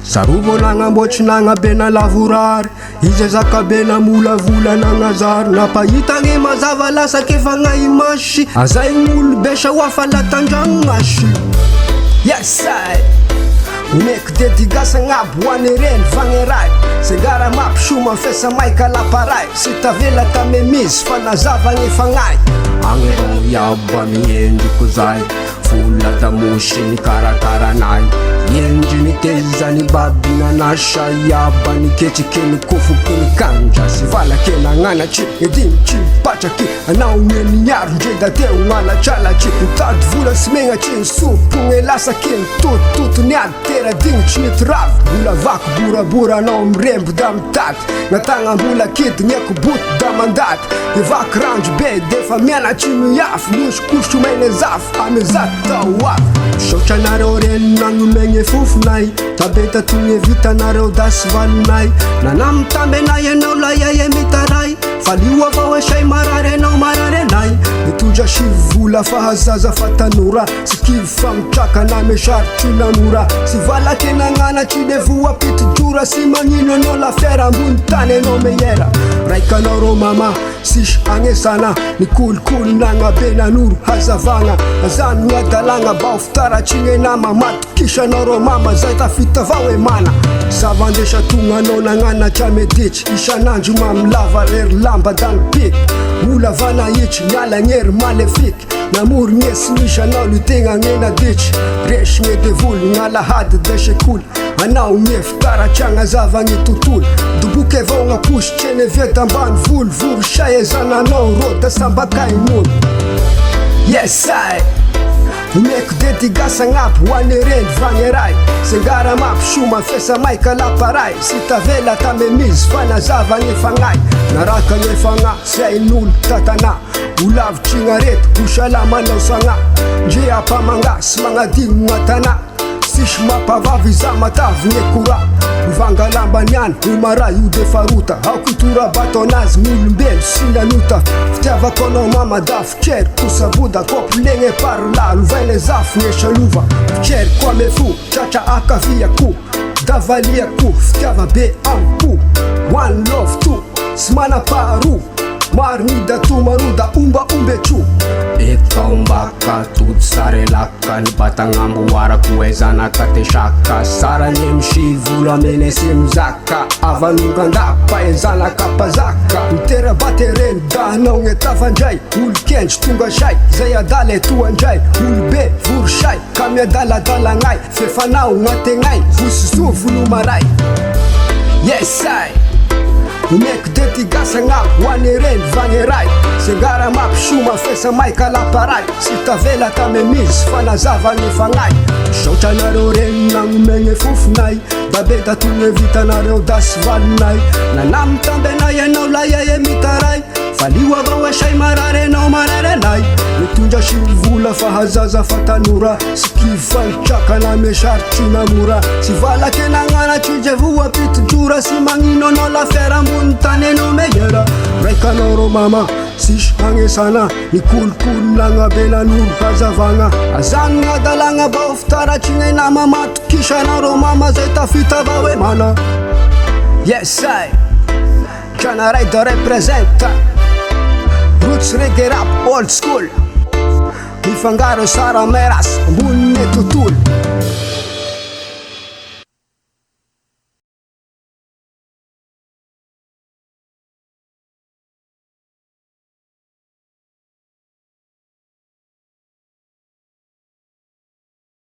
Sarovo nagnamboatry nagnabena lavorary, izy zakabena molavola nagnazary. Napahita gny mazava lasaky efa gnaimasy, azay gn'olo besa hoafa latandragno gn'asy. Yes I Umek dédicace ngabo wanereni vangerai Sengara map shuma fesa maika laparai Sitavela tamemis fanazava ngefangai Angero yaba miendu kuzai Fula tamushi ni karakara nai Yenji ni teza ni babi na nasha Yaba ni kechi kini kufu kini kanja Sivala kena ngana chi Edim chi pacha ki Anau ngeni nyaru njeda teu ngala chala chi Utad vula simenga chi Supu ngelasa kin Tutu nyad tera ding chi nitrav Bula vaku bura bura na umrembu dam tat Natanga mbula kit nyeku but damandat Evak ranj be defa miana chi miyaf Lush kushu mene zaf Amezat tawaf Shocha nareo ren nangu menye fufnai Tabeta tunye vita nareo das valunai Nanam tambe na ye no la ye mitarai Faliwa vawe shay marare no marare nai Nituja shivula fahazaza fatanura Sikifa mchaka na meshar chunanura Sivala kena ngana chidevua piti jura Simangino no la fera mbuntane no meyera Raika noro mama sish ange sana Ni cool nanga bena nuru hazavanga Azan ngadalanga bauftara chinge nama mat Kisha noro mama zaita fita vawe mana Savandesha tunga no nangana chame ditch Isha nanju mamlava lamba dan pik Mula vana ich nyala nyer malefik Namur nyes nisha na lutenga ngena ditch Resh nge devul ngala had deshe cool Anau nyef tara changa zava nge tutul Dubuke vonga push chene vieta mban vul Vur shaye zana no rota samba kainul Yes I Umek dédicace ngap waneren vangerai Sengara map shuma fesa maika laparai Sitavela tamemis fanazava ngefangai Naraka ngefanga sainul tatana Ulav chingaret ushalama nausanga Njia pamangas mga ding matana Sish mapavaviza matav ngekura Uvanga lamba nyan umara yude faruta Haukitura batonaz mulmbel sinanuta Fteva kono mama daf cher kusabuda Kop lenge parla luvene zaf neshaluva Cher kwa mefu chacha akavia ku Davalia ku fteva be ampu One love tu smana paru Marnida tu maruda umba umbechu Ekaumbaka tut sare laka Ni batangambu wara kuezana kate shaka Sara nyemshi vula mene simzaka Avanungandapa ezana kapazaka Mtera bateren dana ungetavanjai Ulkench tunga shai Zaya dale tuanjai Ulbe vur shai Kamya dala dala ngai Fefanau ngate ngai Vusisu vulumarai Yes I Umek dédicace ngap waneren vangerai Sengara map shuma fesa maika laparai Sitavela tamemis fanazava ngefangai Shocha nareo ren nangu menye fufnai Babeta tunye vita nareo das valunai Nanam tambe na ye no la ye mitarai Faliwa vawe shay marare no marare nai Nitunja shivula fahazaza fatanura Sikifa chaka na meshar chunamura Sivala kena ngana chujevua pit jura Simangino no la fera mbuntane no meyera Raika noro mama sish ange sana Ni cool nanga bena nur hazavanga Azan ngadalanga bauftara chinge nama mat Kisha noro mama zaita fita vawe mana Yes I Jana Rider representa Roots reggae rap old school Mifangaro Sara Meras Bunne tutul